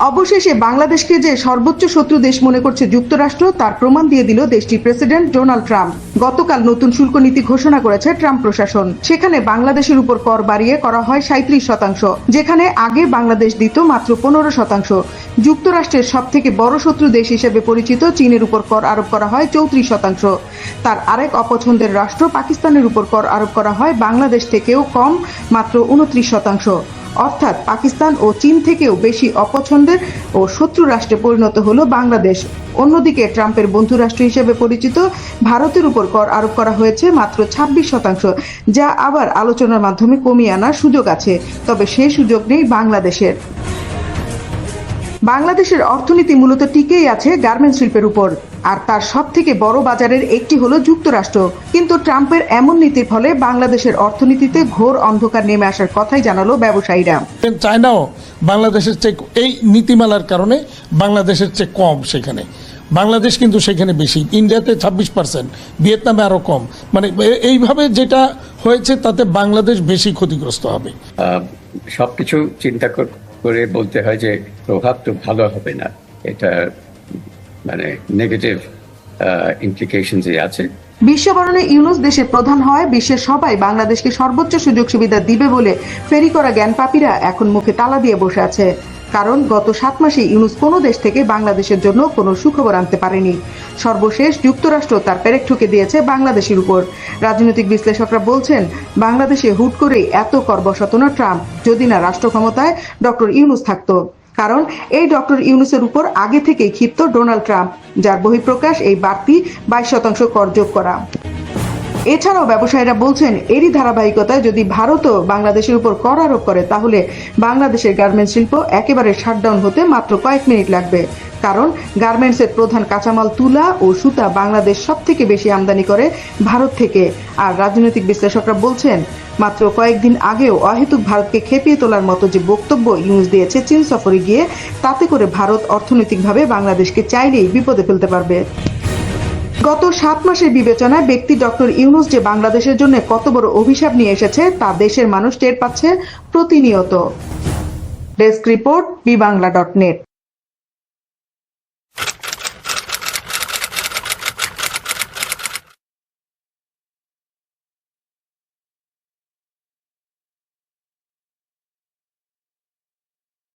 অবশেষে বাংলাদেশকে যে সর্বোচ্চ শত্রু দেশ মনে করছে যুক্তরাষ্ট্র তার প্রমাণ দিয়ে দিল দেশটির প্রেসিডেন্ট ডোনাল্ড ট্রাম্প। গতকাল নতুন শুল্ক নীতি ঘোষণা করেছে ট্রাম্প প্রশাসন। সেখানে বাংলাদেশের উপর কর বাড়িয়ে করা হয় 37%, যেখানে আগে বাংলাদেশ দিত মাত্র 15%। যুক্তরাষ্ট্রের সবথেকে বড় শত্রু দেশ হিসেবে পরিচিত চীনের উপর কর আরোপ করা হয় 34%। তার আরেক অপছন্দের রাষ্ট্র পাকিস্তানের উপর কর আরোপ করা হয় বাংলাদেশ থেকেও কম, মাত্র 29%। অর্থাৎ পাকিস্তান ও চীন থেকেও বেশি অপছন্দের ও শত্রু রাষ্ট্রে পরিণত হলো বাংলাদেশ। অন্যদিকে ট্রাম্পের বন্ধু রাষ্ট্র হিসেবে পরিচিত ভারতের উপর কর আরোপ করা হয়েছে মাত্র 26%, যা আবার আলোচনার মাধ্যমে কমিয়ে আনার সুযোগ আছে, তবে সেই সুযোগ নেই বাংলাদেশের। বাংলাদেশের অর্থনীতি মূলত টিকেই আছে গার্মেন্টস শিল্পের উপর, আর তার সব থেকে বড় বাজারের একটি হলো যুক্তরাষ্ট্র। কিন্তু ট্রাম্পের এমন নীতির ফলে বাংলাদেশের অর্থনীতিতে ঘোর অন্ধকার নেমে আসার কথাই জানালো ব্যবসায়ীরা। চায়নাও বাংলাদেশের চেয়ে এই নীতিমালার কারণে বাংলাদেশের চেয়ে কম, সেখানে বাংলাদেশ কিন্তু সেখানে বেশি। ইন্ডিয়াতে 26%, ভিয়েতনামে আরো কম। মানে এইভাবে যেটা হয়েছে তাতে বাংলাদেশ বেশি ক্ষতিগ্রস্ত হবে। সবকিছু চিন্তা করে বলতে হয় যে প্রভাব তো ভালো হবে না, এটা মানে নেগেটিভ ইমপ্লিকেশনস আছে। বিশ্ববরণে ইউনুস দেশের প্রধান হয় বিশ্বের সবাই বাংলাদেশকে সর্বোচ্চ সুযোগ সুবিধা দিবে বলে ফেরি করা জ্ঞানপাপীরা এখন মুখে তালা দিয়ে বসে আছে। কারণ গত 7 মাসে ইউনুস কোনো দেশ থেকে বাংলাদেশের জন্য কোনো সুখবর আনতে পারেনি। সর্বশেষ যুক্তরাষ্ট্র তার পেরেক ঠুকে দিয়েছে বাংলাদেশের উপর। রাজনৈতিক বিশ্লেষকরা বলছেন, বাংলাদেশে হুট করে এত কর বসাতো না ট্রাম্প, যদি না রাষ্ট্র ক্ষমতায় ডক্টর ইউনুস থাকতো। কারণ এই ডক্টর ইউনুসের উপর আগে থেকেই ক্ষিপ্ত ডোনাল্ড ট্রাম্প, যার বহিঃপ্রকাশ এই বাড়তি 22% কর যোগ করা। এছাড়াও ব্যবসায়ীরা বলছেন, এরই ধারাবাহিকতায় যদি ভারতও বাংলাদেশের উপর কর আরোপ করে তাহলে বাংলাদেশের গার্মেন্টস শিল্প একেবারে শাটডাউন হতে মাত্র কয়েক মিনিট লাগবে। কারণ গার্মেন্টসের প্রধান কাঁচামাল তুলা ও সুতা বাংলাদেশ সব থেকে বেশি আমদানি করে ভারত থেকে। আর রাজনৈতিক বিশ্লেষকরা বলছেন, মাত্র কয়েকদিন আগেও অহেতুক ভারতকে খেপিয়ে তোলার মতো যে বক্তব্য ইউনুস দিয়েছে চীন সফরে গিয়ে, তাতে করে ভারত অর্থনৈতিকভাবে বাংলাদেশকে চাইলেই বিপদে ফেলতে পারবে। গত 7 মাসের বিবেচনায় ব্যক্তি ডক্টর ইউনুস যে বাংলাদেশের জন্য কত বড় অভিশাপ নিয়ে এসেছে তা দেশের মানুষ টের পাচ্ছে প্রতিনিয়ত। Desk report, বিবাংলা.net।